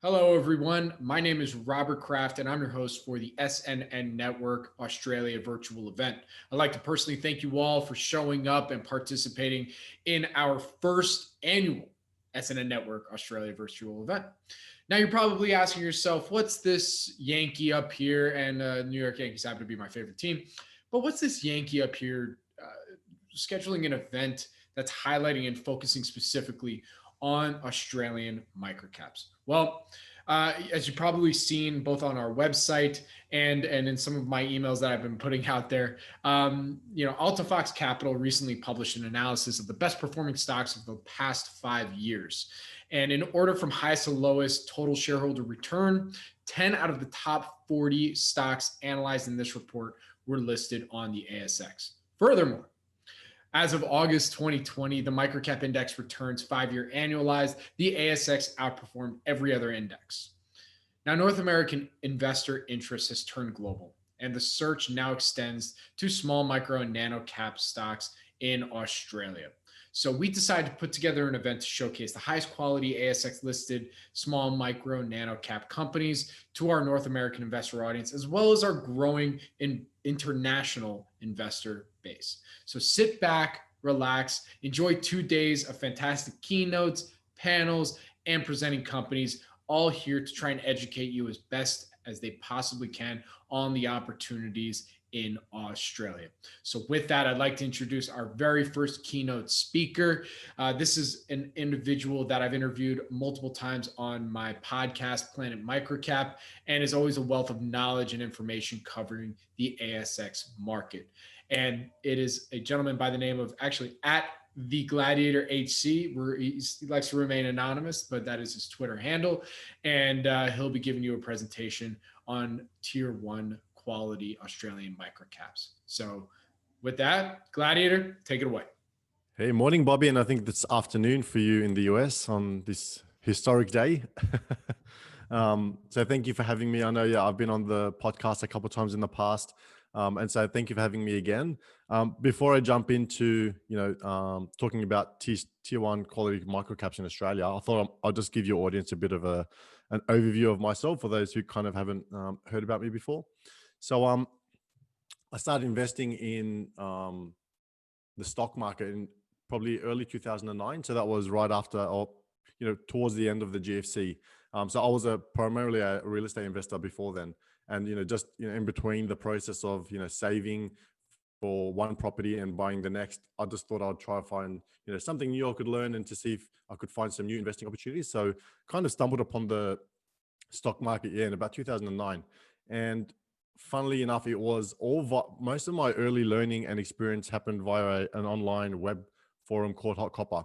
Hello, everyone. My name is Robert Kraft, and I'm your host for the SNN.Network Australia virtual event. I'd like to personally thank you all for showing up and participating in our first annual SNN Network Australia virtual event. Now, you're probably asking yourself, what's this Yankee up here? And New York Yankees happen to be my favorite team. But what's this Yankee up here scheduling an event that's highlighting and focusing specifically on Australian microcaps? Well, as you've probably seen both on our website and in some of my emails that I've been putting out there, AltaFox Capital recently published an analysis of the best performing stocks of the past 5 years. And in order from highest to lowest total shareholder return, 10 out of the top 40 stocks analyzed in this report were listed on the ASX. Furthermore, as of August 2020, the microcap index returns 5-year annualized. The ASX outperformed every other index. Now, North American investor interest has turned global, and the search now extends to small, micro, and nano cap stocks in Australia. So we decided to put together an event to showcase the highest quality ASX listed small, micro, nano cap companies to our North American investor audience, as well as our growing international investor base. So sit back, relax, enjoy 2 days of fantastic keynotes, panels, and presenting companies, all here to try and educate you as best as they possibly can on the opportunities in Australia. So with that, I'd like to introduce our very first keynote speaker. This is an individual that I've interviewed multiple times on my podcast, Planet MicroCap, and is always a wealth of knowledge and information covering the ASX market. And it is a gentleman by the name of actually at the Gladiator HC, where he likes to remain anonymous, but that is his Twitter handle. And he'll be giving you a presentation on tier 1 quality Australian microcaps. So with that, Gladiator, take it away. Hey, morning, Bobby. And I think it's afternoon for you in the US on this historic day. So thank you for having me. I know, I've been on the podcast a couple of times in the past. And so thank you for having me again. Before I jump into, talking about tier 1 quality microcaps in Australia, I thought I'll just give your audience a bit of an overview of myself for those who kind of haven't heard about me before. So I started investing in the stock market in probably early 2009. So that was right after, or towards the end of the GFC. So I was primarily a real estate investor before then, and just in between the process of saving for one property and buying the next, I just thought I'd try to find something new I could learn and to see if I could find some new investing opportunities. So kind of stumbled upon the stock market in about 2009, and funnily enough, it was most of my early learning and experience happened via an online web forum called Hot Copper.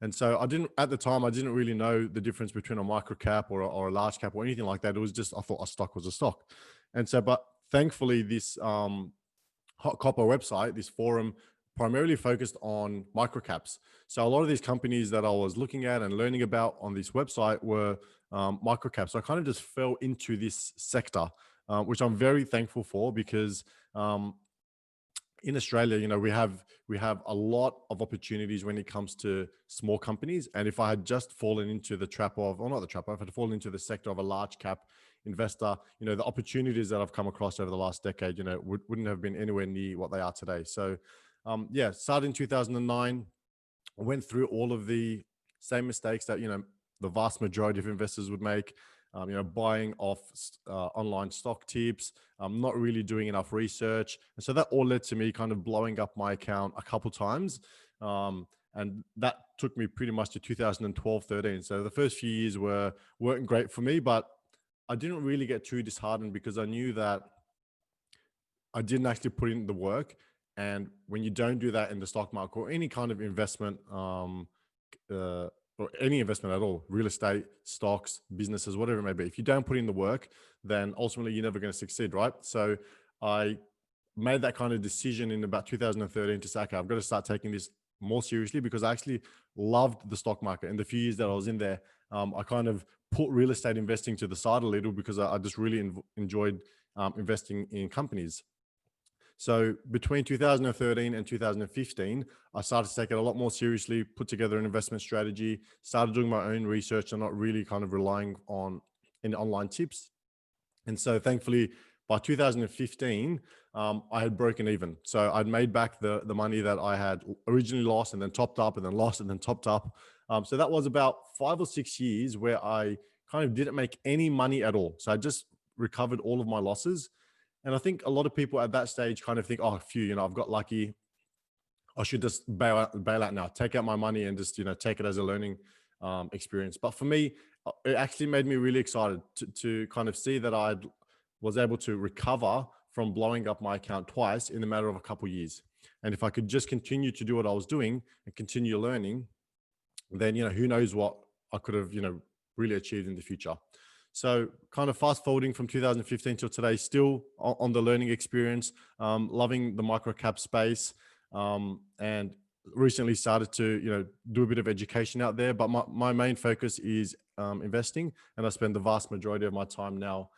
And so at the time, I didn't really know the difference between a microcap or a large cap or anything like that. It was just, I thought a stock was a stock. And so, but thankfully this Hot Copper website, this forum, primarily focused on microcaps. So a lot of these companies that I was looking at and learning about on this website were microcaps. So I kind of just fell into this sector, which I'm very thankful for, because in Australia, we have a lot of opportunities when it comes to small companies. And if I had just fallen into the trap of, or not the trap, if I had fallen into the sector of a large cap investor, the opportunities that I've come across over the last decade, wouldn't have been anywhere near what they are today. So started in 2009, I went through all of the same mistakes that, the vast majority of investors would make. Buying off online stock tips, not really doing enough research. And so that all led to me kind of blowing up my account a couple times. And that took me pretty much to 2012, 13. So the first few years weren't great for me, but I didn't really get too disheartened because I knew that I didn't actually put in the work. And when you don't do that in the stock market or any kind of investment, or any investment at all, real estate, stocks, businesses, whatever it may be, if you don't put in the work, then ultimately you're never going to succeed, right? So I made that kind of decision in about 2013 to say, okay, I've got to start taking this more seriously, because I actually loved the stock market. In the few years that I was in there, I kind of put real estate investing to the side a little because I just really enjoyed investing in companies. So between 2013 and 2015, I started to take it a lot more seriously, put together an investment strategy, started doing my own research and not really kind of relying on in online tips. And so thankfully by 2015, I had broken even. So I'd made back the money that I had originally lost and then topped up and then lost and then topped up. So that was about 5 or 6 years where I kind of didn't make any money at all. So I just recovered all of my losses. And I think a lot of people at that stage kind of think, oh, phew, I've got lucky. I should just bail out now, take out my money and just, take it as a learning experience. But for me, it actually made me really excited to kind of see that I was able to recover from blowing up my account twice in a matter of a couple of years. And if I could just continue to do what I was doing and continue learning, then, who knows what I could have, really achieved in the future. So kind of fast forwarding from 2015 till today, still on the learning experience, loving the microcap space, and recently started to, do a bit of education out there. But my main focus is investing, and I spend the vast majority of my time now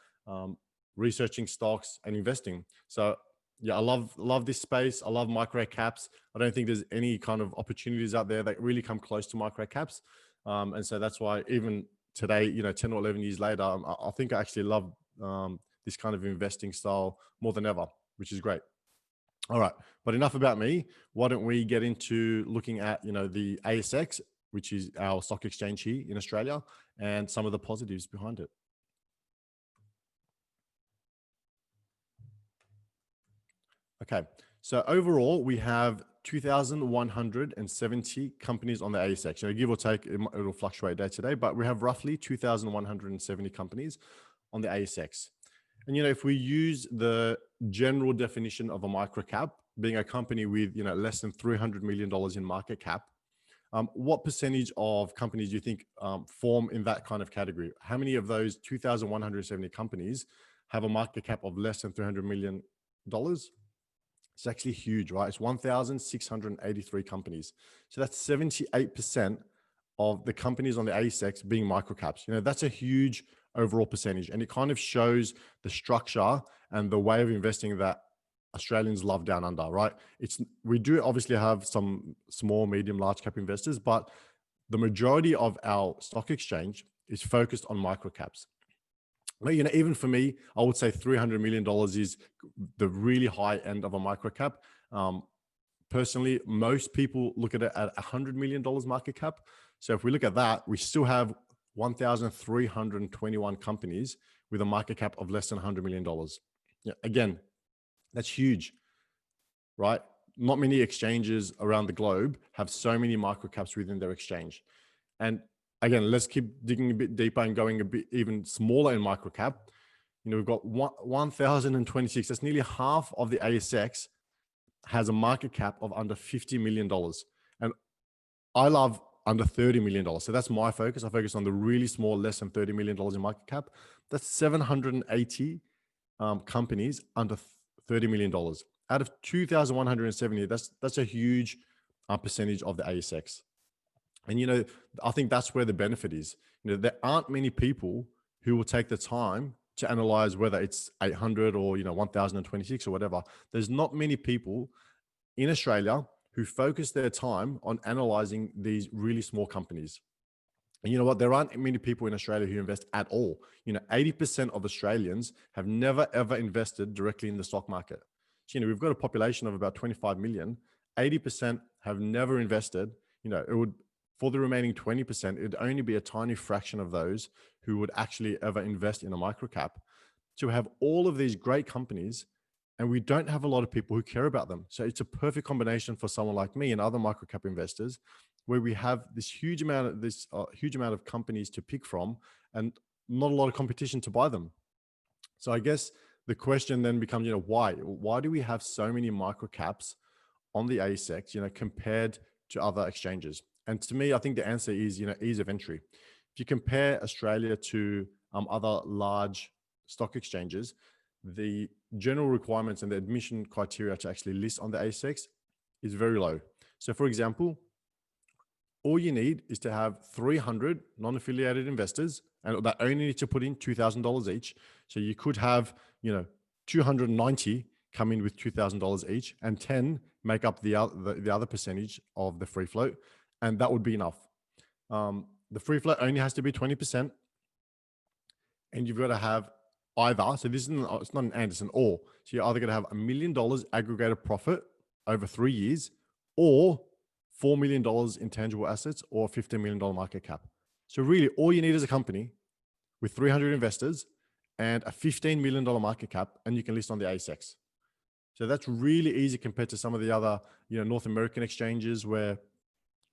researching stocks and investing. So yeah, I love this space. I love micro caps. I don't think there's any kind of opportunities out there that really come close to micro caps. And so that's why even today, 10 or 11 years later, I think I actually love this kind of investing style more than ever, which is great. All right, but enough about me. Why don't we get into looking at, the ASX, which is our stock exchange here in Australia, and some of the positives behind it. Okay, so overall, we have 2,170 companies on the ASX. Give or take, it'll fluctuate day to day, but we have roughly 2,170 companies on the ASX. And, if we use the general definition of a microcap, being a company with, less than $300 million in market cap, what percentage of companies do you think form in that kind of category? How many of those 2,170 companies have a market cap of less than $300 million? It's actually huge, right? It's 1,683 companies. So that's 78% of the companies on the ASX being microcaps. That's a huge overall percentage. And it kind of shows the structure and the way of investing that Australians love down under, right? We do obviously have some small, medium, large cap investors, but the majority of our stock exchange is focused on microcaps. Even for me, I would say $300 million is the really high end of a microcap. Personally, most people look at it at $100 million market cap. So if we look at that, we still have 1,321 companies with a market cap of less than $100 million. Yeah, again, that's huge, right? Not many exchanges around the globe have so many microcaps within their exchange. And again, let's keep digging a bit deeper and going a bit even smaller in microcap. We've got 1,026. That's nearly half of the ASX has a market cap of under $50 million. And I love under $30 million. So that's my focus. I focus on the really small, less than $30 million in market cap. That's 780 companies under $30 million. Out of 2,170, that's a huge percentage of the ASX. And, I think that's where the benefit is. There aren't many people who will take the time to analyze whether it's 800 or, 1,026 or whatever. There's not many people in Australia who focus their time on analyzing these really small companies. And you know what? There aren't many people in Australia who invest at all. 80% of Australians have never, ever invested directly in the stock market. So, we've got a population of about 25 million. 80% have never invested. It would, for the remaining 20%, it'd only be a tiny fraction of those who would actually ever invest in a microcap. To have all of these great companies, and we don't have a lot of people who care about them. So it's a perfect combination for someone like me and other microcap investors, where we have this huge amount of companies to pick from, and not a lot of competition to buy them. So I guess the question then becomes, why? Why do we have so many microcaps on the ASX, compared to other exchanges? And to me, I think the answer is, ease of entry. If you compare Australia to other large stock exchanges, the general requirements and the admission criteria to actually list on the ASX is very low. So for example, all you need is to have 300 non-affiliated investors, and that only need to put in $2,000 each. So you could have, 290 come in with $2,000 each, and 10 make up the other percentage of the free float, and that would be enough. The free float only has to be 20%. and you've got to have either, so this isn't, it's not an and, it's an or. So you're either going to have $1 million aggregated profit over 3 years, or $4 million in tangible assets, or $15 million market cap. So really all you need is a company with 300 investors and a $15 million market cap, and you can list on the ASX. So that's really easy compared to some of the other, North American exchanges where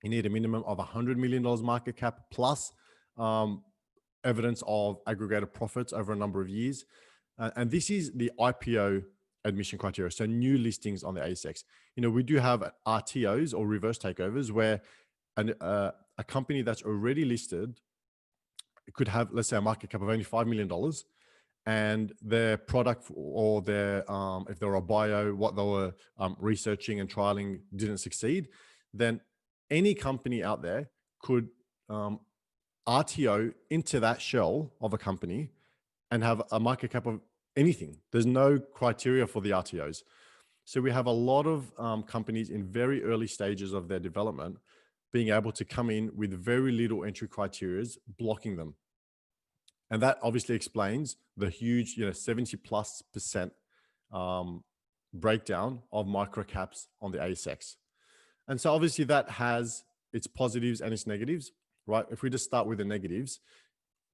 you need a minimum of $100 million market cap plus evidence of aggregated profits over a number of years. And this is the IPO admission criteria. So new listings on the ASX. We do have RTOs or reverse takeovers where a company that's already listed could have, let's say, a market cap of only $5 million, and their product or their, if they were a bio, what they were researching and trialing didn't succeed, then any company out there could RTO into that shell of a company and have a market cap of anything. There's no criteria for the RTOs. So we have a lot of companies in very early stages of their development being able to come in with very little entry criteria, blocking them. And that obviously explains the huge, 70+% breakdown of microcaps on the ASX. And so obviously that has its positives and its negatives, right? If we just start with the negatives,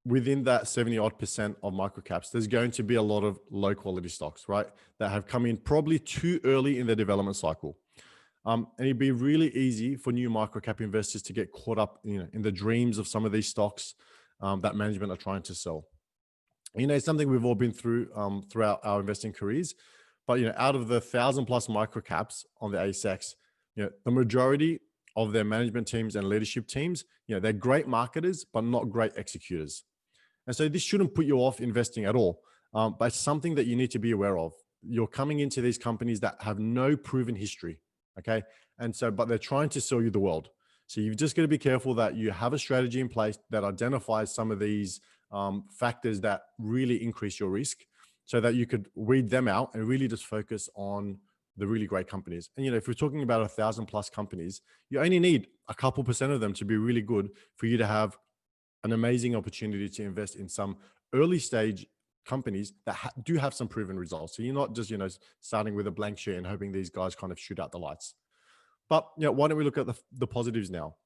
within that 70% of microcaps, there's going to be a lot of low quality stocks, right? That have come in probably too early in their development cycle. And it'd be really easy for new microcap investors to get caught up, in the dreams of some of these stocks that management are trying to sell. It's something we've all been through throughout our investing careers. But out of the 1,000+ microcaps on the ASX, the majority of their management teams and leadership teams, they're great marketers, but not great executors. And so this shouldn't put you off investing at all. But it's something that you need to be aware of. You're coming into these companies that have no proven history. Okay. And so, but they're trying to sell you the world. So you've just got to be careful that you have a strategy in place that identifies some of these factors that really increase your risk, so that you could weed them out and really just focus on the really great companies. And, if we're talking about 1,000+ companies, you only need a couple percent of them to be really good for you to have an amazing opportunity to invest in some early stage companies that do have some proven results. So you're not just, starting with a blank sheet and hoping these guys kind of shoot out the lights. But, why don't we look at the positives now?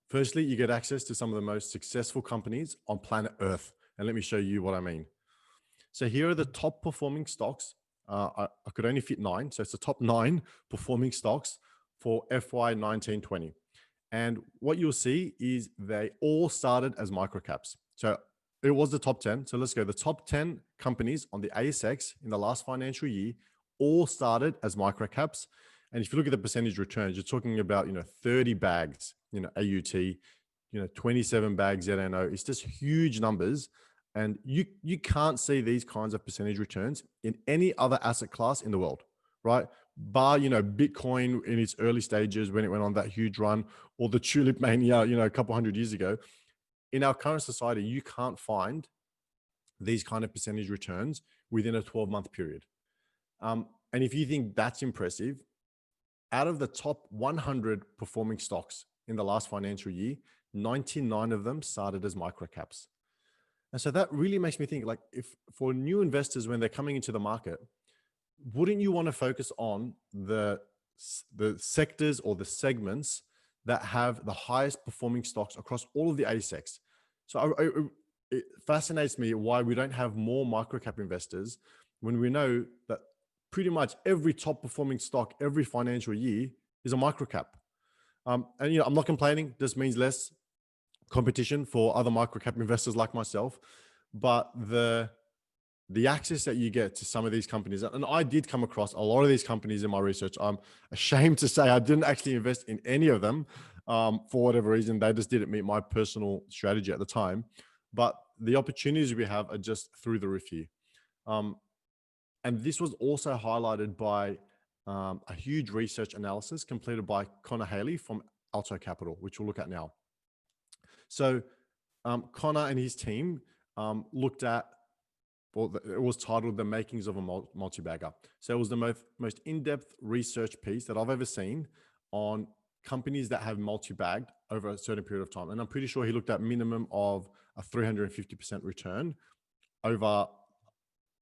Firstly, you get access to some of the most successful companies on planet Earth. And let me show you what I mean. So here are the top performing stocks. I could only fit 9. So it's the top 9 performing stocks for FY 19-20. And what you'll see is they all started as microcaps. So it was the top 10. So let's go. The top 10 companies on the ASX in the last financial year all started as microcaps. And if you look at the percentage returns, you're talking about, 30 bags, AUT, 27 bags ZNO. It's just huge numbers. And you can't see these kinds of percentage returns in any other asset class in the world, right? Bar, Bitcoin in its early stages when it went on that huge run, or the tulip mania, a couple hundred years ago. In our current society, you can't find these kind of percentage returns within a 12-month period. And if you think that's impressive, out of the top 100 performing stocks in the last financial year, 99 of them started as microcaps. And so that really makes me think, like, if for new investors, when they're coming into the market, wouldn't you want to focus on the sectors or the segments that have the highest performing stocks across all of the ASX? So it fascinates me why we don't have more microcap investors when we know that pretty much every top performing stock every financial year is a microcap. And I'm not complaining. This means less competition for other microcap investors like myself, but the access that you get to some of these companies, and I did come across a lot of these companies in my research. I'm ashamed to say I didn't actually invest in any of them for whatever reason. They just didn't meet my personal strategy at the time. But the opportunities we have are just through the roof here. And this was also highlighted by a huge research analysis completed by Connor Haley from Alto Capital, which we'll look at now. So Connor and his team looked at, well, it was titled The Makings of a Multibagger. So it was the most in-depth research piece that I've ever seen on companies that have multi-bagged over a certain period of time. And I'm pretty sure he looked at minimum of a 350% return over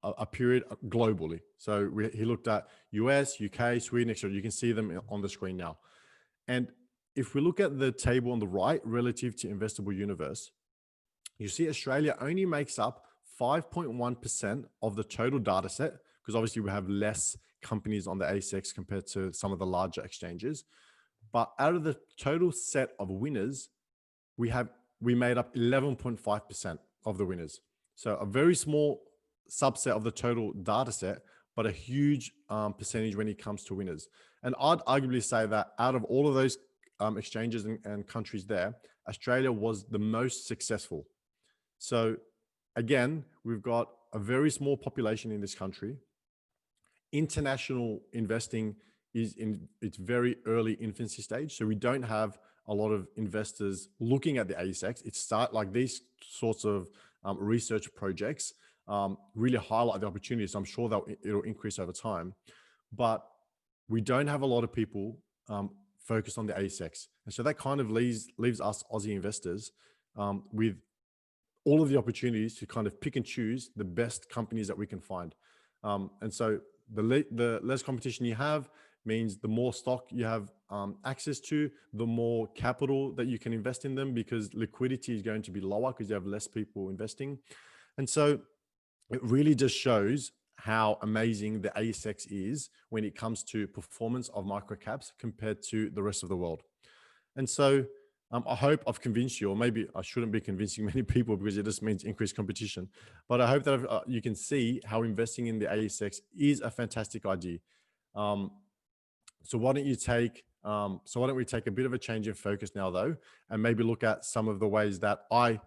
a period globally. So he looked at US, UK, Sweden, etc. You can see them on the screen now. And if we look at the table on the right relative to investable universe, you see Australia only makes up 5.1% of the total data set, because obviously we have less companies on the ASX compared to some of the larger exchanges. But out of the total set of winners, we made up 11.5% of the winners. So a very small subset of the total data set, but a huge percentage when it comes to winners. And I'd arguably say that out of all of those exchanges and countries there, Australia was the most successful. So again, we've got a very small population in this country. International investing is in its very early infancy stage. So we don't have a lot of investors looking at the ASX. It's like these sorts of research projects really highlight the opportunities. So I'm sure that it'll increase over time, but we don't have a lot of people focused on the ASX. And so that kind of leaves us Aussie investors with all of the opportunities to kind of pick and choose the best companies that we can find. And so the less competition you have means the more stock you have access to, the more capital that you can invest in them, because liquidity is going to be lower because you have less people investing. And so it really just shows how amazing the ASX is when it comes to performance of microcaps compared to the rest of the world. And so I hope I've convinced you, or maybe I shouldn't be convincing many people because it just means increased competition. But I hope that you can see how investing in the ASX is a fantastic idea. So why don't we take a bit of a change in focus now, though, and maybe look at some of the ways that I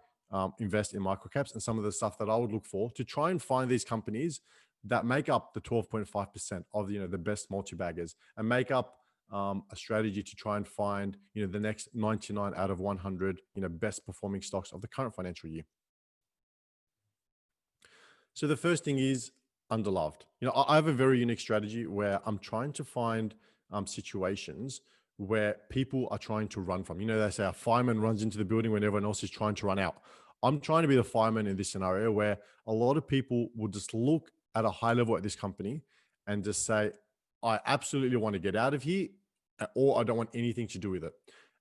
invest in microcaps and some of the stuff that I would look for to try and find these companies that make up the 12.5% of the best multi-baggers, and make up a strategy to try and find the next 99 out of 100 best performing stocks of the current financial year. So the first thing is underloved. I have a very unique strategy where I'm trying to find situations where people are trying to run from. They say a fireman runs into the building when everyone else is trying to run out. I'm trying to be the fireman in this scenario where a lot of people will just look at a high level at this company and just say, I absolutely want to get out of here, or I don't want anything to do with it.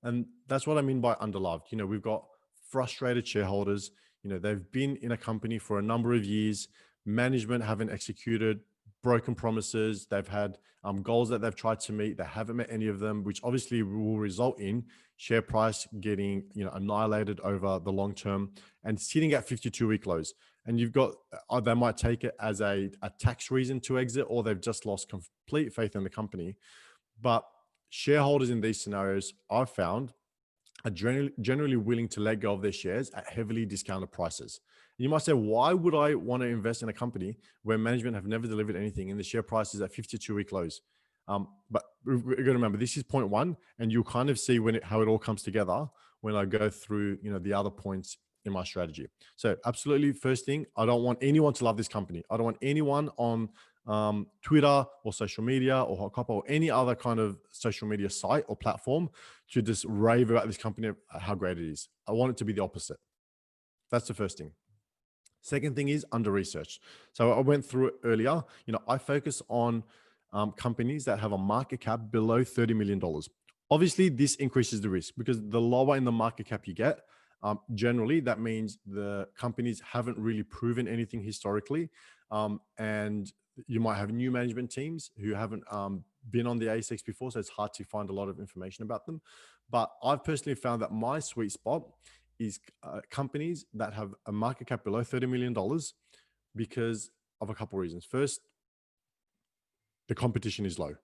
And that's what I mean by underloved. We've got frustrated shareholders. They've been in a company for a number of years. Management haven't executed, broken promises. They've had goals that they've tried to meet. They haven't met any of them, which obviously will result in share price getting annihilated over the long term and sitting at 52-week lows. And you've got, they might take it as a tax reason to exit, or they've just lost complete faith in the company. But shareholders in these scenarios, I've found, are generally willing to let go of their shares at heavily discounted prices. You might say, why would I want to invest in a company where management have never delivered anything and the share price is at 52-week lows? But we've got to remember, this is point one, and you'll kind of see how it all comes together when I go through the other points in my strategy. So absolutely, first thing, I don't want anyone to love this company. I don't want anyone on Twitter or social media or Hotcopper or any other kind of social media site or platform to just rave about this company, how great it is. I want it to be the opposite. That's the first thing. Second thing is under research. So I went through it earlier. I focus on companies that have a market cap below $30 million. Obviously, this increases the risk because the lower in the market cap you get, generally that means the companies haven't really proven anything historically. And you might have new management teams who haven't been on the ASX before, so it's hard to find a lot of information about them. But I've personally found that my sweet spot is companies that have a market cap below $30 million because of a couple of reasons. First, the competition is low.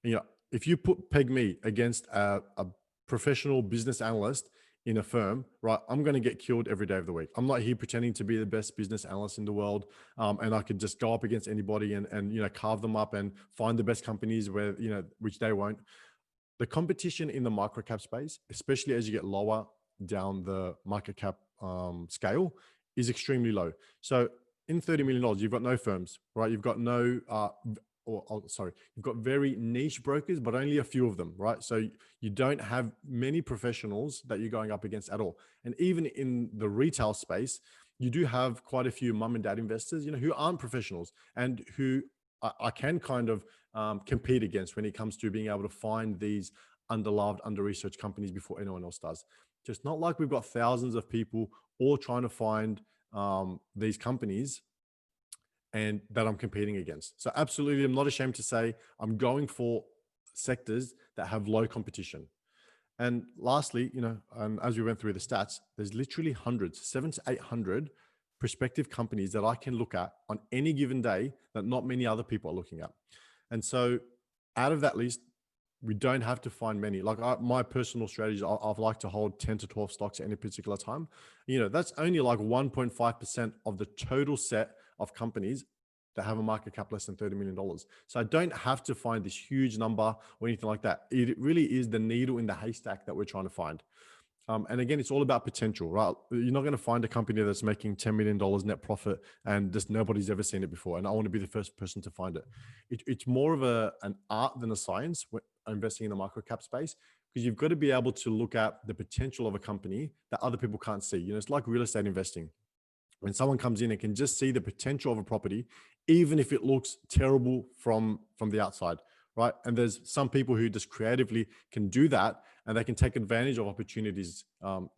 And, if you peg me against a professional business analyst in a firm, right, I'm going to get killed every day of the week. I'm not here pretending to be the best business analyst in the world, and I could just go up against anybody and carve them up and find the best companies where which they won't. The competition in the microcap space, especially as you get lower down the market cap scale, is extremely low. So in $30 million, you've got no firms, right? You've got no sorry, you've got very niche brokers, but only a few of them, right? So you don't have many professionals that you're going up against at all. And even in the retail space, you do have quite a few mum and dad investors, who aren't professionals and who I can kind of compete against when it comes to being able to find these underloved, under-researched companies before anyone else does. Just not like we've got thousands of people all trying to find these companies and that I'm competing against. So absolutely, I'm not ashamed to say I'm going for sectors that have low competition. And lastly, as we went through the stats, there's literally hundreds, 700 to 800 prospective companies that I can look at on any given day that not many other people are looking at. And so out of that list, we don't have to find many. Like my personal strategy, I've like to hold 10 to 12 stocks at any particular time. That's only like 1.5% of the total set of companies that have a market cap less than $30 million. So I don't have to find this huge number or anything like that. It really is the needle in the haystack that we're trying to find. And again, it's all about potential, right? You're not going to find a company that's making $10 million net profit and just nobody's ever seen it before. And I want to be the first person to find it. It's more of an art than a science when investing in the microcap space, because you've got to be able to look at the potential of a company that other people can't see. It's like real estate investing. When someone comes in and can just see the potential of a property, even if it looks terrible from the outside, right? And there's some people who just creatively can do that and they can take advantage of opportunities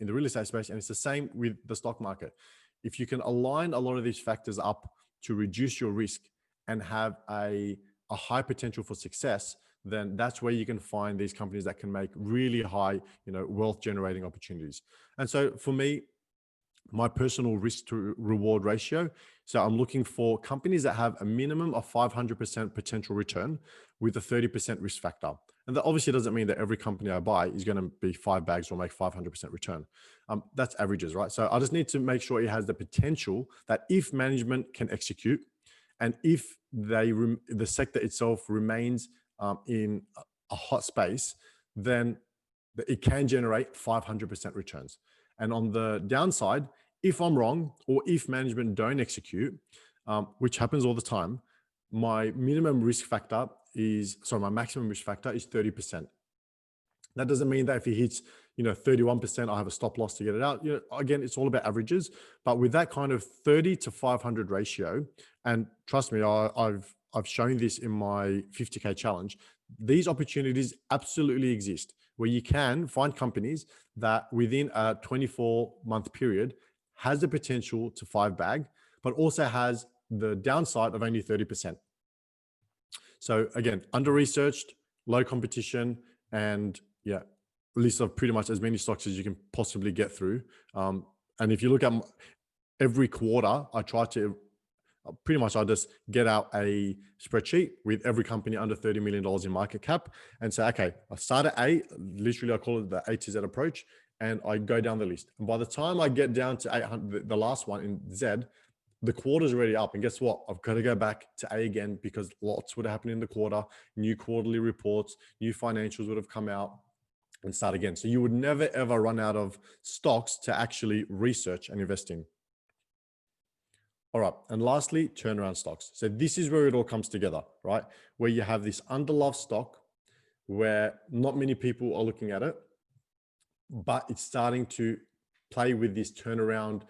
in the real estate space. And it's the same with the stock market. If you can align a lot of these factors up to reduce your risk and have a high potential for success, then that's where you can find these companies that can make really high, wealth generating opportunities. And so for me, my personal risk to reward ratio. So I'm looking for companies that have a minimum of 500% potential return with a 30% risk factor. And that obviously doesn't mean that every company I buy is going to be 5 bags or make 500% return. That's averages, right? So I just need to make sure it has the potential that if management can execute and if the sector itself remains in a hot space, then it can generate 500% returns. And on the downside, if I'm wrong or if management don't execute, which happens all the time, my maximum risk factor is 30%. That doesn't mean that if it hits, 31%, I have a stop loss to get it out. Again, it's all about averages, but with that kind of 30 to 500 ratio, and trust me, I've shown this in my 50K challenge, these opportunities absolutely exist where you can find companies that within a 24-month period has the potential to 5 bag, but also has the downside of only 30%. So again, under-researched, low competition, and list of pretty much as many stocks as you can possibly get through. And if you look at every quarter, I just get out a spreadsheet with every company under $30 million in market cap and say, okay, I start at A, literally I call it the A to Z approach, and I go down the list. And by the time I get down to 800, the last one in Z, the quarter's already up. And guess what? I've got to go back to A again because lots would happen in the quarter, new quarterly reports, new financials would have come out, and start again. So you would never, ever run out of stocks to actually research and invest in. All right. And lastly, turnaround stocks. So this is where it all comes together, right? Where you have this underloved stock where not many people are looking at it, but it's starting to play with this turnaround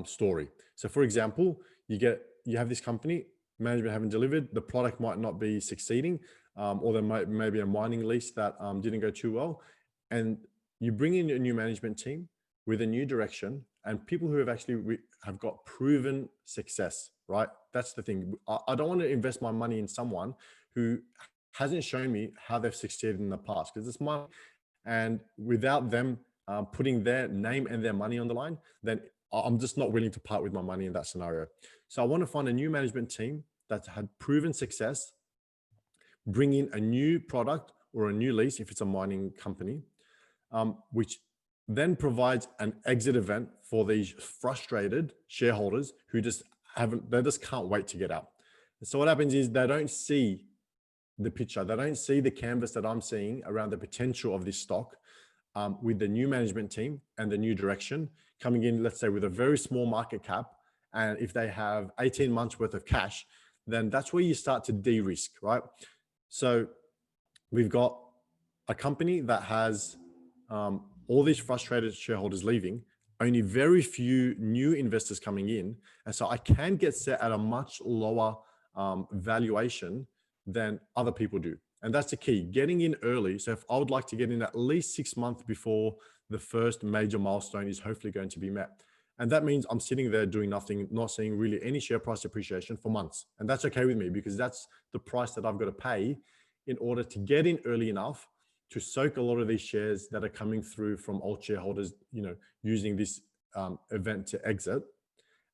story. So for example, you have this company, management haven't delivered, the product might not be succeeding, or there might be a mining lease that didn't go too well. And you bring in a new management team with a new direction and people who have actually have got proven success, right? That's the thing. I don't want to invest my money in someone who hasn't shown me how they've succeeded in the past, because it's money. And without them putting their name and their money on the line, then I'm just not willing to part with my money in that scenario. So I want to find a new management team that's had proven success, bring in a new product or a new lease if it's a mining company, which then provides an exit event for these frustrated shareholders who they just can't wait to get out. So what happens is they don't see the picture. They don't see the canvas that I'm seeing around the potential of this stock with the new management team and the new direction coming in, let's say with a very small market cap. And if they have 18 months worth of cash, then that's where you start to de-risk, right? So we've got a company that has all these frustrated shareholders leaving, only very few new investors coming in. And so I can get set at a much lower valuation than other people do. And that's the key, getting in early. So if I would like to get in at least 6 months before the first major milestone is hopefully going to be met. And that means I'm sitting there doing nothing, not seeing really any share price appreciation for months. And that's okay with me because that's the price that I've got to pay in order to get in early enough to soak a lot of these shares that are coming through from old shareholders, using this event to exit.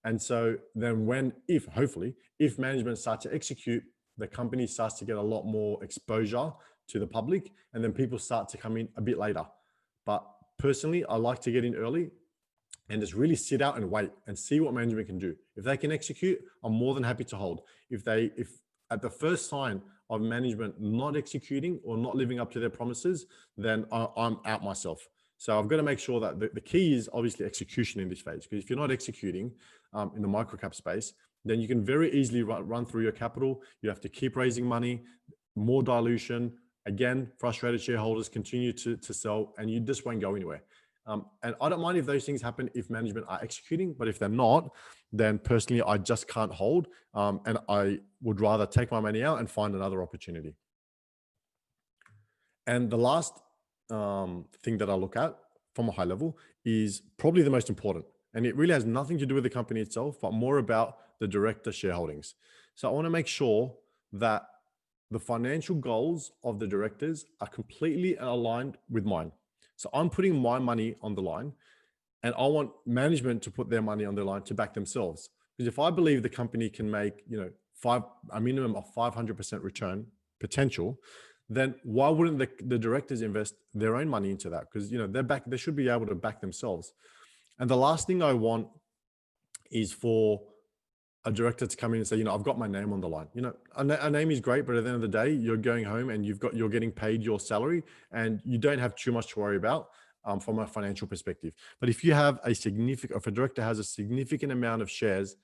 And so then hopefully, if management starts to execute, the company starts to get a lot more exposure to the public, and then people start to come in a bit later. But personally, I like to get in early and just really sit out and wait and see what management can do. If they can execute, I'm more than happy to hold. If at the first sign of management not executing or not living up to their promises, then I'm out myself. So I've got to make sure that the key is obviously execution in this phase, because if you're not executing in the microcap space, then you can very easily run through your capital. You have to keep raising money, more dilution. Again, frustrated shareholders continue to sell, and you just won't go anywhere. And I don't mind if those things happen if management are executing, but if they're not, then personally, I just can't hold. And I would rather take my money out and find another opportunity. And the last thing that I look at from a high level is probably the most important. And it really has nothing to do with the company itself, but more about the director shareholdings. So I want to make sure that the financial goals of the directors are completely aligned with mine. So I'm putting my money on the line, and I want management to put their money on the line to back themselves. Because if I believe the company can make, a minimum of 500% return potential, then why wouldn't the directors invest their own money into that? Because they should be able to back themselves. And the last thing I want is for a director to come in and say, I've got my name on the line. A name is great, but at the end of the day, you're going home and you're getting paid your salary, and you don't have too much to worry about from a financial perspective. But if you have if a director has a significant amount of shares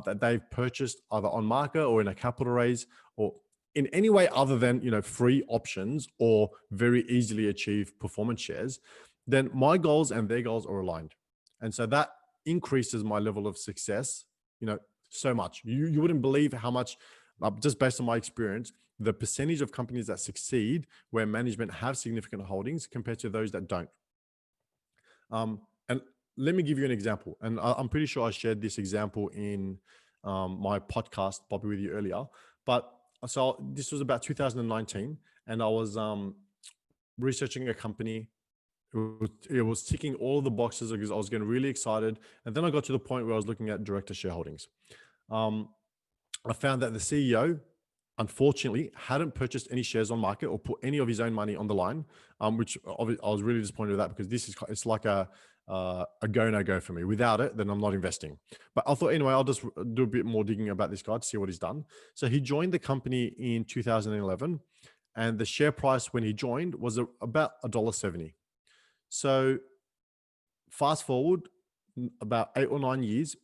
that they've purchased either on market or in a capital raise or in any way other than free options or very easily achieved performance shares, then my goals and their goals are aligned. And so that increases my level of success, so much. You wouldn't believe how much, just based on my experience, the percentage of companies that succeed where management have significant holdings compared to those that don't. And let me give you an example. And I'm pretty sure I shared this example in my podcast, Bobby, with you earlier. But so this was about 2019, and I was researching a company. It was ticking all the boxes because I was getting really excited. And then I got to the point where I was looking at director shareholdings. I found that the CEO, unfortunately, hadn't purchased any shares on market or put any of his own money on the line, which I was really disappointed with that, because it's like a go no go for me. Without it, then I'm not investing. But I thought, anyway, I'll just do a bit more digging about this guy to see what he's done. So he joined the company in 2011, and the share price when he joined was about $1.70. So fast forward about 8 or 9 years,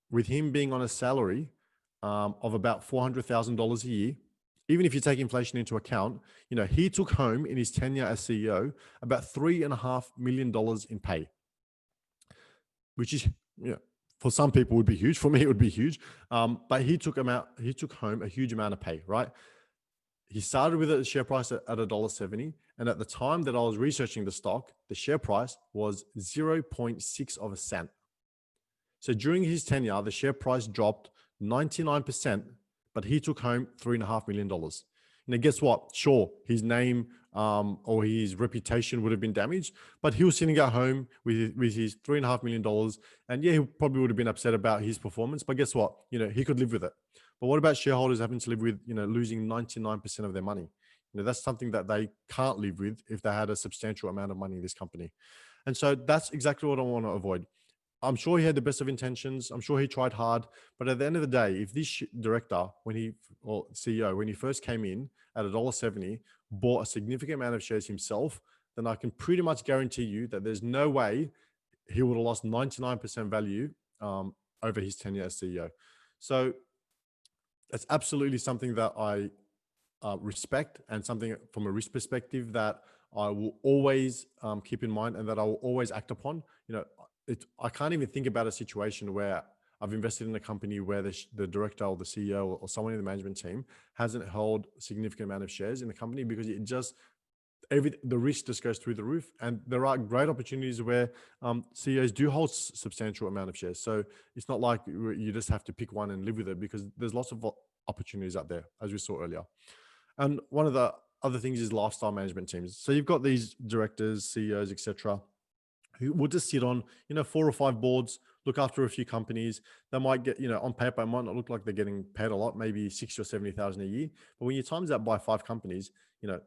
with him being on a salary of about $400,000 a year, even if you take inflation into account, he took home in his tenure as CEO about $3.5 million in pay, which is, for some people would be huge. For me, it would be huge. But he took home a huge amount of pay, right? He started with a share price at $1.70. And at the time that I was researching the stock, the share price was 0.6 of a cent. So during his tenure, the share price dropped 99%, but he took home $3.5 million. Now, guess what? Sure, his name or his reputation would have been damaged, but he was sitting at home with his $3.5 million. And yeah, he probably would have been upset about his performance, but guess what? He could live with it. But what about shareholders having to live with, losing 99% of their money? That's something that they can't live with if they had a substantial amount of money in this company. And so that's exactly what I want to avoid. I'm sure he had the best of intentions. I'm sure he tried hard. But at the end of the day, if this director, or CEO, when he first came in at $1.70, bought a significant amount of shares himself, then I can pretty much guarantee you that there's no way he would have lost 99% value over his tenure as CEO. So That's absolutely something that I respect, and something from a risk perspective that I will always keep in mind and that I will always act upon. I can't even think about a situation where I've invested in a company where the director or the CEO or someone in the management team hasn't held a significant amount of shares in the company, because it just the risk just goes through the roof. And there are great opportunities where CEOs do hold substantial amount of shares. So it's not like you just have to pick one and live with it, because there's lots of opportunities out there, as we saw earlier. And one of the other things is lifestyle management teams. So you've got these directors, CEOs, etc., who will just sit on, 4 or 5 boards, look after a few companies. They might get, on paper, it might not look like they're getting paid a lot, maybe 60 or 70,000 a year. But when you times that by 5 companies,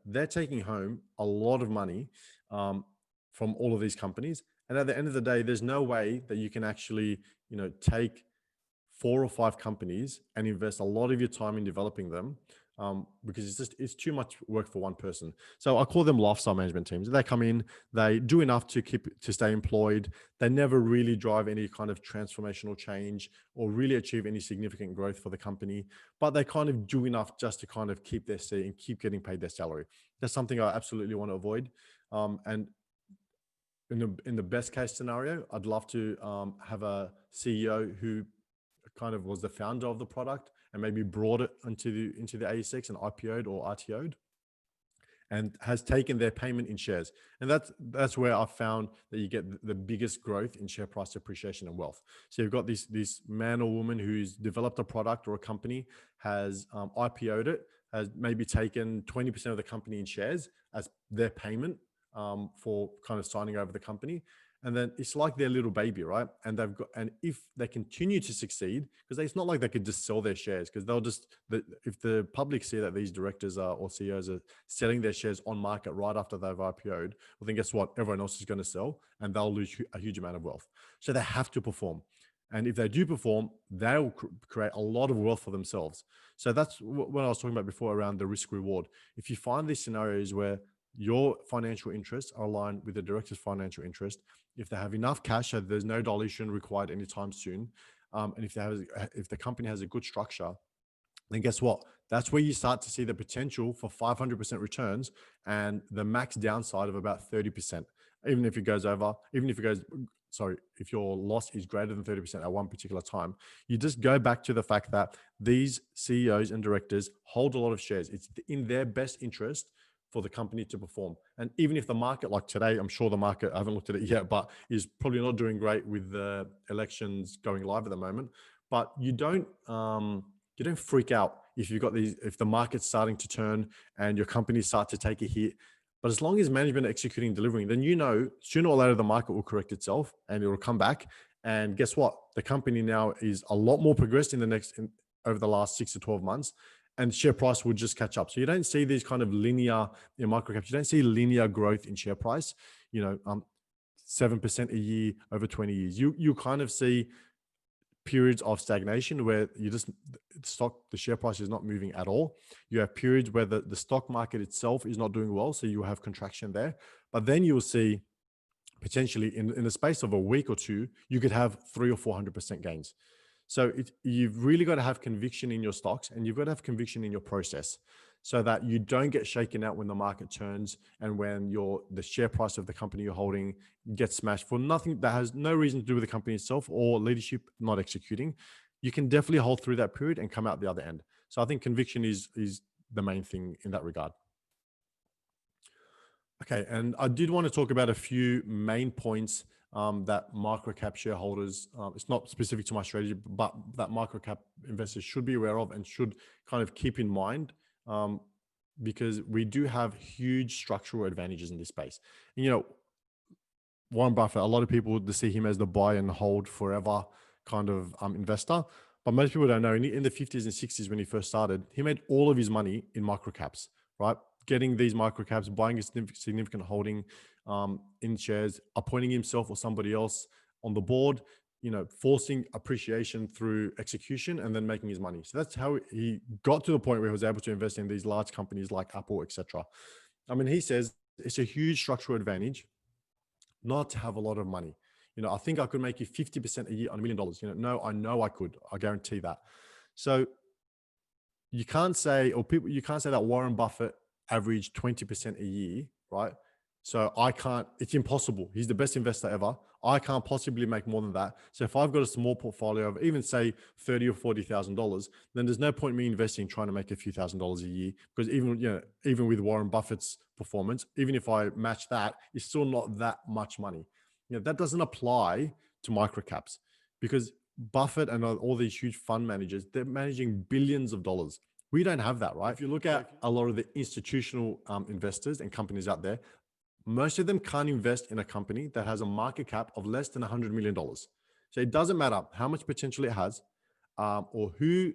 they're taking home a lot of money from all of these companies. And at the end of the day, there's no way that you can actually, take 4 or 5 companies and invest a lot of your time in developing them, because it's too much work for one person. So I call them lifestyle management teams. They come in, they do enough to stay employed. They never really drive any kind of transformational change or really achieve any significant growth for the company, but they kind of do enough just to kind of keep their seat and keep getting paid their salary. That's something I absolutely want to avoid. And in the best case scenario, I'd love to have a CEO who kind of was the founder of the product and maybe brought it into the ASX and IPO'd or RTO'd, and has taken their payment in shares. And that's where I found that you get the biggest growth in share price appreciation and wealth. So you've got this man or woman who's developed a product or a company, has IPO'd it, has maybe taken 20% of the company in shares as their payment for kind of signing over the company. And then it's like their little baby, right? And if they continue to succeed, because it's not like they could just sell their shares, because if the public see that these directors or CEOs are selling their shares on market right after they've IPO'd, well, then guess what? Everyone else is going to sell and they'll lose a huge amount of wealth. So they have to perform. And if they do perform, they'll create a lot of wealth for themselves. So that's what I was talking about before around the risk reward. If you find these scenarios where your financial interests are aligned with the director's financial interest, if they have enough cash so there's no dilution required anytime soon, and if the company has a good structure, then guess what? That's where you start to see the potential for 500% returns and the max downside of about 30%. If your loss is greater than 30% at one particular time, you just go back to the fact that these CEOs and directors hold a lot of shares. It's in their best interest for the company to perform. And even if the market, like today, I'm sure the market, I haven't looked at it yet, but is probably not doing great with the elections going live at the moment. But you don't freak out if the market's starting to turn and your company start to take a hit. But as long as management are executing and delivering, then sooner or later the market will correct itself and it will come back. And guess what? The company now is a lot more progressed over the last 6 to 12 months. And share price will just catch up. So you don't see these kind of linear in microcaps. You don't see linear growth in share price, 7% a year over 20 years. You kind of see periods of stagnation where the share price is not moving at all. You have periods where the stock market itself is not doing well. So you have contraction there. But then you'll see potentially in the space of a week or two, you could have 300 or 400% gains. So you've really got to have conviction in your stocks, and you've got to have conviction in your process, so that you don't get shaken out when the market turns and when the share price of the company you're holding gets smashed for nothing that has no reason to do with the company itself or leadership not executing. You can definitely hold through that period and come out the other end. So I think conviction is the main thing in that regard. Okay, and I did want to talk about a few main points that microcap shareholders, it's not specific to my strategy, but that microcap investors should be aware of and should kind of keep in mind, because we do have huge structural advantages in this space. And, Warren Buffett, a lot of people would see him as the buy and hold forever kind of investor. But most people don't know, in the 50s and 60s when he first started, he made all of his money in microcaps, right? Getting these microcaps, buying a significant holding in shares, appointing himself or somebody else on the board, forcing appreciation through execution, and then making his money. So that's how he got to the point where he was able to invest in these large companies like Apple, etc. I mean, he says it's a huge structural advantage not to have a lot of money. I think I could make you 50% a year on $1 million. No, I know I could. I guarantee that. So you can't say, or people, you can't say that Warren Buffett averaged 20% a year, right? So I can't, it's impossible. He's the best investor ever. I can't possibly make more than that. So if I've got a small portfolio of even say $30,000 or $40,000, then there's no point me investing trying to make a few $1,000s a year, because even, you know, even with Warren Buffett's performance, even if I match that, it's still not that much money. You know, that doesn't apply to microcaps, because Buffett and all these huge fund managers, they're managing billions of dollars. We don't have that, right? If you look at a lot of the institutional investors and companies out there, most of them can't invest in a company that has a market cap of less than $100 million. So it doesn't matter how much potential it has, or who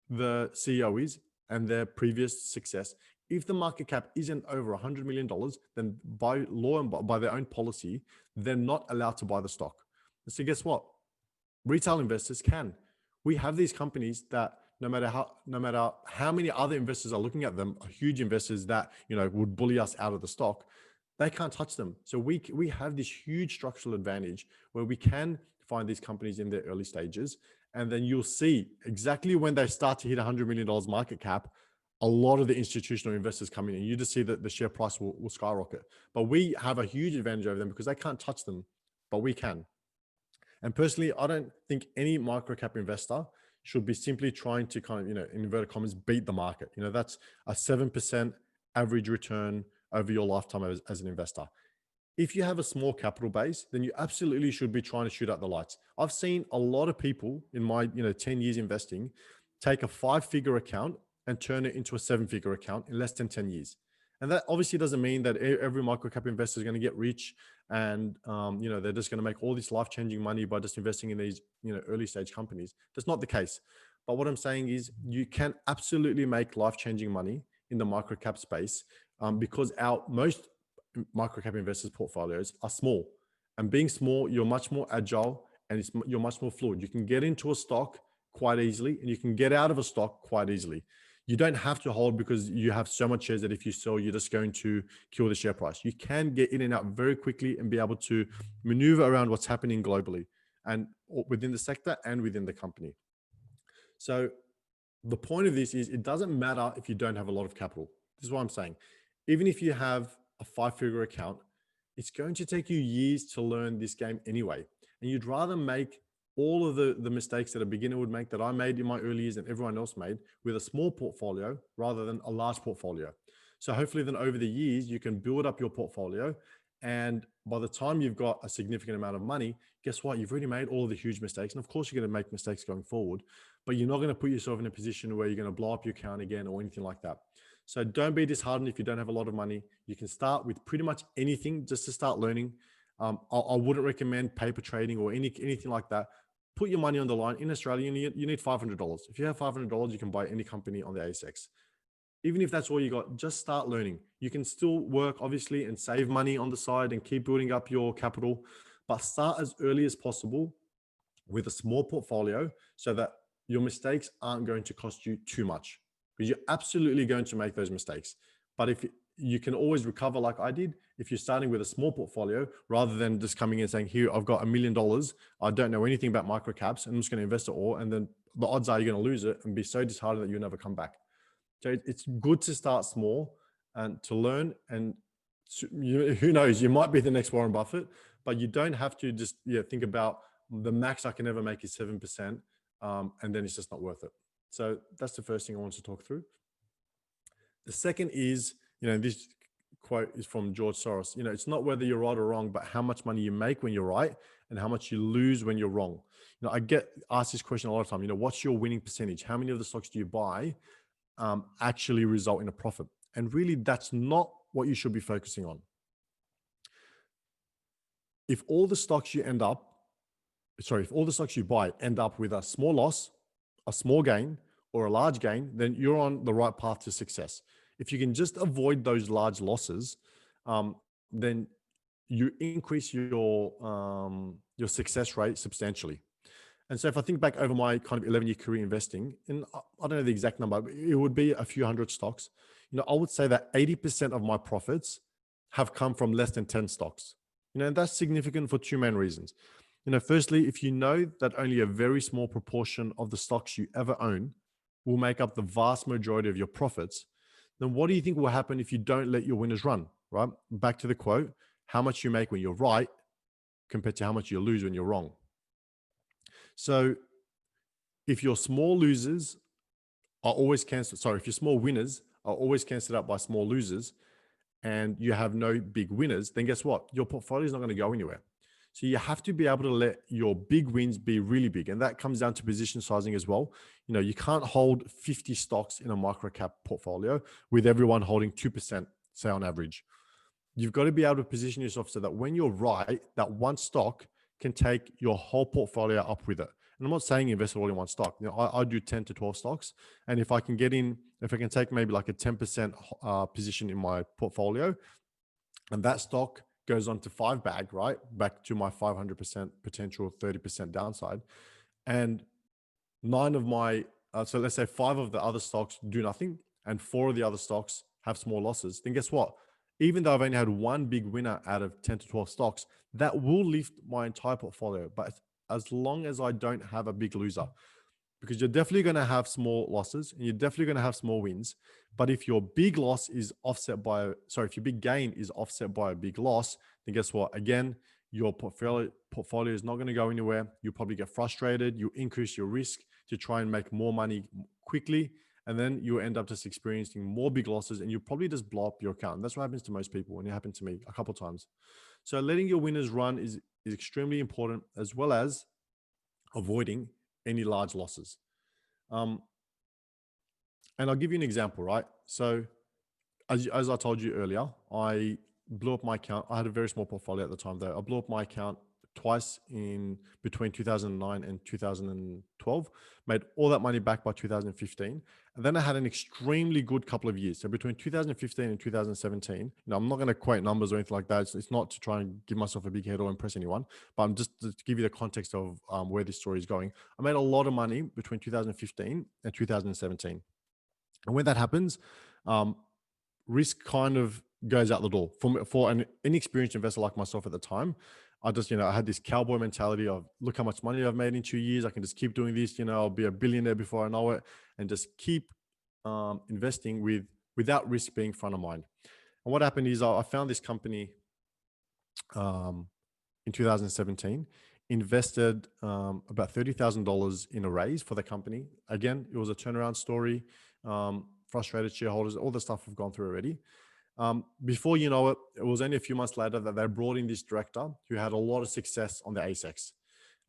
the CEO is and their previous success. If the market cap isn't over $100 million, then by law and by their own policy, they're not allowed to buy the stock. And so guess what? Retail investors can. We have these companies that no matter how many other investors are looking at them, huge investors that, you know, would bully us out of the stock, they can't touch them. So we have this huge structural advantage where we can find these companies in their early stages, and then you'll see exactly when they start to hit $100 million market cap, a lot of the institutional investors come in, and you just see that the share price will skyrocket. But we have a huge advantage over them because they can't touch them, but we can. And personally, I don't think any microcap investor should be simply trying to kind of, you know, in inverted commas, beat the market. You know, that's a 7% average return over your lifetime as an investor. If you have a small capital base, then you absolutely should be trying to shoot out the lights. I've seen a lot of people in my 10 years investing take a 5-figure account and turn it into a 7-figure account in less than 10 years. And that obviously doesn't mean that every microcap investor is going to get rich and they're just going to make all this life-changing money by just investing in these early stage companies. That's not the case. But what I'm saying is you can absolutely make life-changing money in the microcap space because most microcap investors' portfolios are small. And being small, you're much more agile and you're much more fluid. You can get into a stock quite easily and you can get out of a stock quite easily. You don't have to hold because you have so much shares that if you sell, you're just going to kill the share price. You can get in and out very quickly and be able to maneuver around what's happening globally and within the sector and within the company. So the point of this is it doesn't matter if you don't have a lot of capital. This is what I'm saying. Even if you have a 5-figure account, it's going to take you years to learn this game anyway. And you'd rather make all of the mistakes that a beginner would make, that I made in my early years and everyone else made, with a small portfolio rather than a large portfolio. So hopefully then over the years, you can build up your portfolio. And by the time you've got a significant amount of money, guess what? You've already made all of the huge mistakes. And of course, you're going to make mistakes going forward, but you're not going to put yourself in a position where you're going to blow up your account again or anything like that. So don't be disheartened if you don't have a lot of money. You can start with pretty much anything just to start learning. I wouldn't recommend paper trading or anything like that. Put your money on the line. In Australia, you need $500. If you have $500, you can buy any company on the ASX. Even if that's all you got, just start learning. You can still work, obviously, and save money on the side and keep building up your capital, but start as early as possible with a small portfolio so that your mistakes aren't going to cost you too much, because you're absolutely going to make those mistakes. But if you can always recover like I did, if you're starting with a small portfolio, rather than just coming in and saying, here, I've got $1 million. I don't know anything about microcaps and I'm just going to invest it all. And then the odds are you're going to lose it and be so disheartened that you'll never come back. So it's good to start small and to learn. And who knows, you might be the next Warren Buffett, but you don't have to just think about the max I can ever make is 7%. And then it's just not worth it. So that's the first thing I want to talk through. The second is, this quote is from George Soros. It's not whether you're right or wrong, but how much money you make when you're right and how much you lose when you're wrong. I get asked this question a lot of time. What's your winning percentage? How many of the stocks do you buy actually result in a profit? And really, that's not what you should be focusing on. If all the stocks you buy end up with a small loss, a small gain, or a large gain, then you're on the right path to success. If you can just avoid those large losses, then you increase your success rate substantially. And so if I think back over my kind of 11-year career investing, and I don't know the exact number, but it would be a few hundred stocks. I would say that 80% of my profits have come from less than 10 stocks. And that's significant for two main reasons. Firstly, if you know that only a very small proportion of the stocks you ever own will make up the vast majority of your profits, then what do you think will happen if you don't let your winners run, right? Back to the quote, how much you make when you're right compared to how much you lose when you're wrong. So if your small losers are always cancelled, sorry, if your small winners are always cancelled out by small losers and you have no big winners, then guess what? Your portfolio is not going to go anywhere. So you have to be able to let your big wins be really big. And that comes down to position sizing as well. You can't hold 50 stocks in a microcap portfolio with everyone holding 2%, say on average. You've got to be able to position yourself so that when you're right, that one stock can take your whole portfolio up with it. And I'm not saying invest all in one stock. I do 10 to 12 stocks. And if I can take maybe like a 10% position in my portfolio, and that stock goes on to 5 bag, right? Back to my 500% potential 30% downside. And so let's say 5 of the other stocks do nothing and 4 of the other stocks have small losses, then guess what? Even though I've only had one big winner out of 10 to 12 stocks, that will lift my entire portfolio. But as long as I don't have a big loser, because you're definitely going to have small losses and you're definitely going to have small wins. But if your big gain is offset by a big loss, then guess what? Again, your portfolio is not going to go anywhere. You'll probably get frustrated. You increase your risk to try and make more money quickly. And then you end up just experiencing more big losses and you probably just blow up your account. And that's what happens to most people, and it happened to me a couple of times. So letting your winners run is extremely important, as well as avoiding any large losses. And I'll give you an example, right? So as I told you earlier, I blew up my account. I had a very small portfolio at the time though. I blew up my account twice in between 2009 and 2012, made all that money back by 2015. And then I had an extremely good couple of years. So between 2015 and 2017, I'm not going to quote numbers or anything like that. It's not to try and give myself a big head or impress anyone, but I'm just to give you the context of where this story is going. I made a lot of money between 2015 and 2017. And when that happens, risk kind of goes out the door. For an inexperienced investor like myself at the time, I just, I had this cowboy mentality of, look how much money I've made in 2 years. I can just keep doing this, I'll be a billionaire before I know it, and just keep investing without risk being front of mind. And what happened is I found this company in 2017, invested about $30,000 in a raise for the company. Again, it was a turnaround story, frustrated shareholders, all the stuff we've gone through already. Before you know it, it was only a few months later that they brought in this director who had a lot of success on the ASX.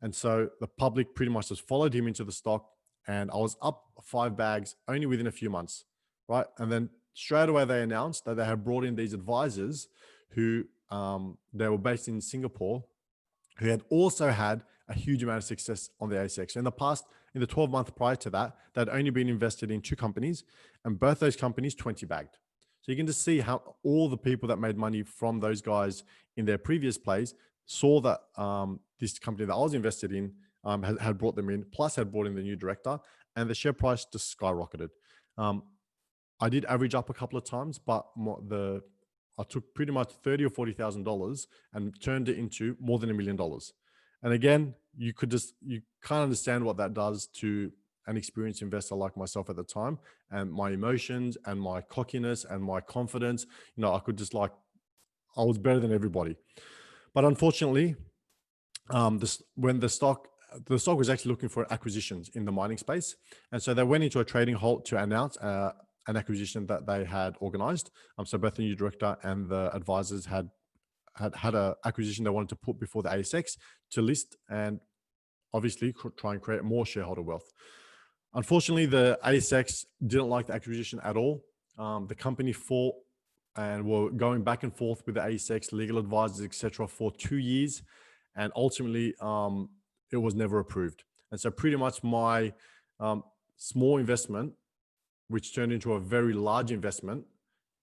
And so the public pretty much just followed him into the stock, and I was up 5 bags only within a few months, right? And then straight away they announced that they had brought in these advisors who they were based in Singapore, who had also had a huge amount of success on the ASX. In the 12 months prior to that, they'd only been invested in 2 companies, and both those companies 20 bagged. So you can just see how all the people that made money from those guys in their previous plays saw that this company that I was invested in had brought them in, plus had brought in the new director, and the share price just skyrocketed. I did average up a couple of times, but I took pretty much $30,000 or $40,000 and turned it into more than $1 million. And again, you can't understand what that does to an experienced investor like myself at the time, and my emotions and my cockiness and my confidence. I could just I was better than everybody. But unfortunately, when the stock was actually looking for acquisitions in the mining space, and so they went into a trading halt to announce an acquisition that they had organized. So both the new director and the advisors had an acquisition they wanted to put before the ASX to list and obviously try and create more shareholder wealth. Unfortunately, the ASX didn't like the acquisition at all. The company fought and were going back and forth with the ASX, legal advisors, etc., for 2 years, and ultimately it was never approved. And so pretty much my small investment, which turned into a very large investment,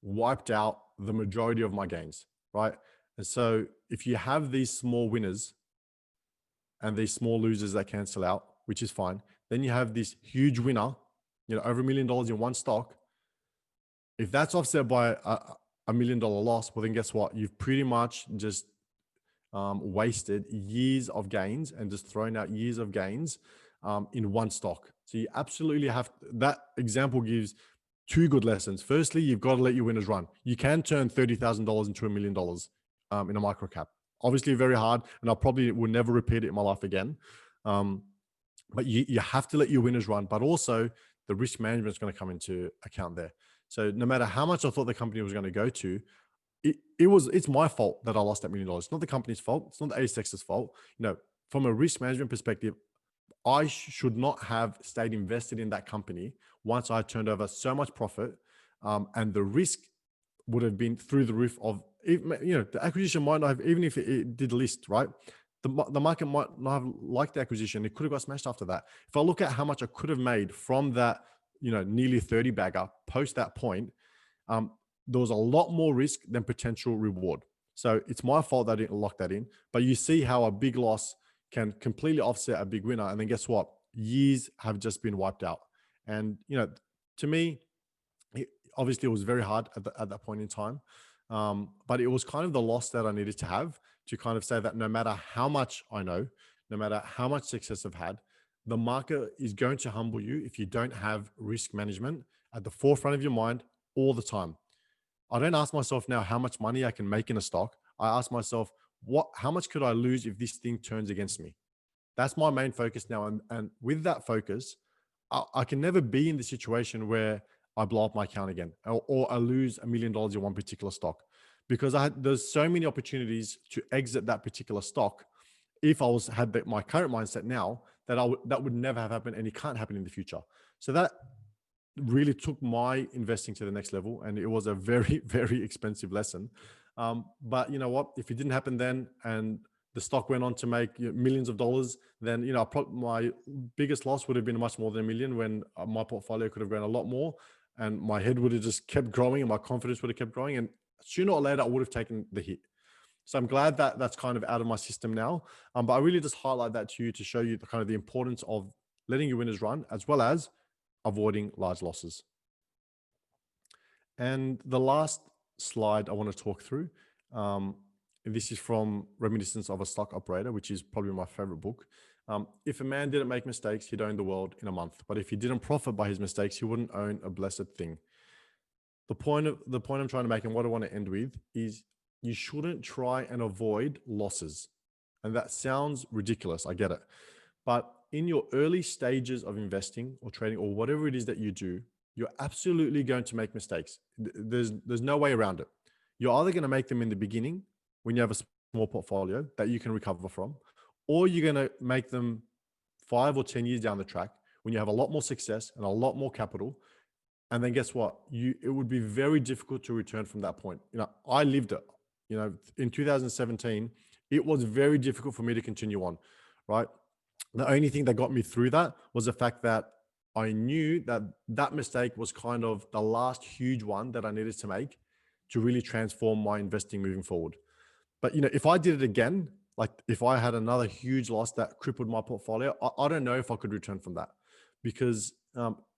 wiped out the majority of my gains, right? And so if you have these small winners and these small losers that cancel out, which is fine, then you have this huge winner, over $1 million in one stock. If that's offset by a $1 million loss, well, then guess what? You've pretty much just wasted years of gains and just thrown out years of gains in one stock. So you absolutely have, that example gives two good lessons. Firstly, you've got to let your winners run. You can turn $30,000 into $1 million in a micro cap. Obviously very hard, and I probably will never repeat it in my life again. But you have to let your winners run, but also the risk management is going to come into account there. So no matter how much I thought the company was going to go to, it's my fault that I lost that $1 million. It's not the company's fault. It's not the ASX's fault. From a risk management perspective, I should not have stayed invested in that company once I turned over so much profit, and the risk would have been through the roof of, the acquisition might not have, even if it did list, right? The market might not have liked the acquisition. It could have got smashed after that. If I look at how much I could have made from that, nearly 30 bagger post that point, there was a lot more risk than potential reward. So it's my fault that I didn't lock that in. But you see how a big loss can completely offset a big winner. And then guess what? Years have just been wiped out. And, to me, obviously it was very hard at that point in time. But it was kind of the loss that I needed to have to kind of say that no matter how much I know, no matter how much success I've had, the market is going to humble you if you don't have risk management at the forefront of your mind all the time. I don't ask myself now how much money I can make in a stock. I ask myself, how much could I lose if this thing turns against me? That's my main focus now. And with that focus, I can never be in the situation where I blow up my account again, or I lose $1 million in one particular stock, because there's so many opportunities to exit that particular stock. If I had my current mindset now, that would never have happened, and it can't happen in the future. So that really took my investing to the next level, and it was a very, very expensive lesson. But you know what? If it didn't happen then, and the stock went on to make millions of dollars, then my biggest loss would have been much more than $1 million, when my portfolio could have grown a lot more, and my head would have just kept growing, and my confidence would have kept growing, and sooner or later I would have taken the hit. So I'm glad that that's kind of out of my system now. But I really just highlight that to you to show you the kind of the importance of letting your winners run, as well as avoiding large losses. And the last slide I want to talk through, this is from Reminiscence of a Stock Operator, which is probably my favorite book. If a man didn't make mistakes, he'd own the world in a month. But if he didn't profit by his mistakes, he wouldn't own a blessed thing. The point I'm trying to make, and what I want to end with, is you shouldn't try and avoid losses. And that sounds ridiculous, I get it. But in your early stages of investing or trading or whatever it is that you do, you're absolutely going to make mistakes. There's no way around it. You're either going to make them in the beginning when you have a small portfolio that you can recover from, or you're going to make them 5 or 10 years down the track when you have a lot more success and a lot more capital. And then guess what? It would be very difficult to return from that point. I lived it. In 2017, it was very difficult for me to continue on, right? The only thing that got me through that was the fact that I knew that mistake was kind of the last huge one that I needed to make to really transform my investing moving forward. But if I did it again, like if I had another huge loss that crippled my portfolio, I don't know if I could return from that, because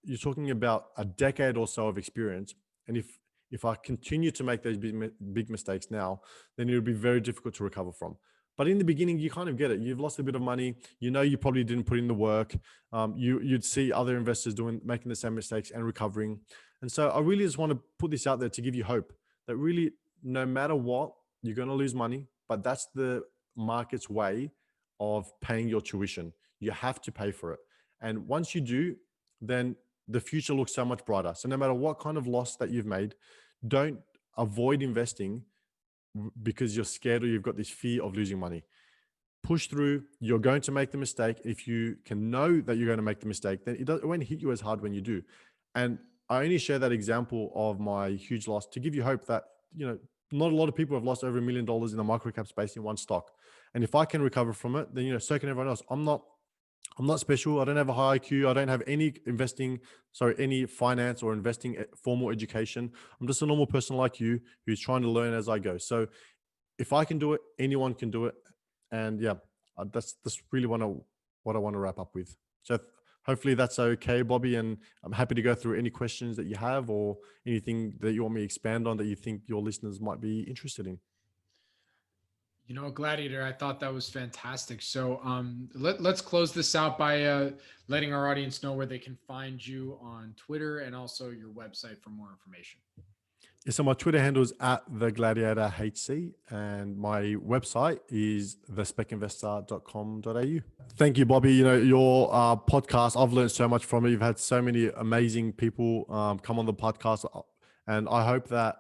you're talking about a decade or so of experience. And if I continue to make those big mistakes now, then it would be very difficult to recover from. But in the beginning, you kind of get it. You've lost a bit of money. You probably didn't put in the work. You'd see other investors making the same mistakes and recovering. And so I really just want to put this out there to give you hope that really, no matter what, you're going to lose money, but that's the market's way of paying your tuition. You have to pay for it. And once you do, then the future looks so much brighter. So no matter what kind of loss that you've made, don't avoid investing because you're scared or you've got this fear of losing money. Push through. You're going to make the mistake. If you can know that you're going to make the mistake, then it won't hit you as hard when you do. And I only share that example of my huge loss to give you hope that, not a lot of people have lost over $1 million in the microcap space in one stock. And if I can recover from it, then, so can everyone else. I'm not special. I don't have a high IQ. I don't have any any finance or investing formal education. I'm just a normal person like you who's trying to learn as I go. So if I can do it, anyone can do it. And yeah, that's really what I want to wrap up with. So hopefully that's okay, Bobby. And I'm happy to go through any questions that you have or anything that you want me to expand on that you think your listeners might be interested in. Gladiator, I thought that was fantastic. So let's close this out by letting our audience know where they can find you on Twitter and also your website for more information. Yeah, so my Twitter handle is @thegladiatorhc, and my website is thespecinvestor.com.au. Thank you, Bobby. Your podcast, I've learned so much from it. You've had so many amazing people come on the podcast. And I hope that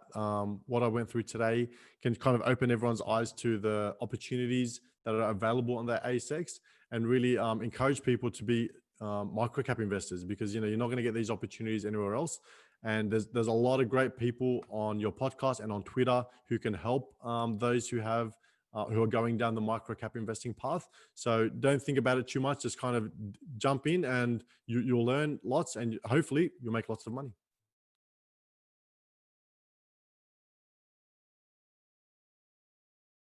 what I went through today can kind of open everyone's eyes to the opportunities that are available on the ASX, and really encourage people to be microcap investors, because you're not going to get these opportunities anywhere else. And there's a lot of great people on your podcast and on Twitter who can help those who are going down the microcap investing path. So don't think about it too much. Just kind of jump in, and you'll learn lots, and hopefully you'll make lots of money.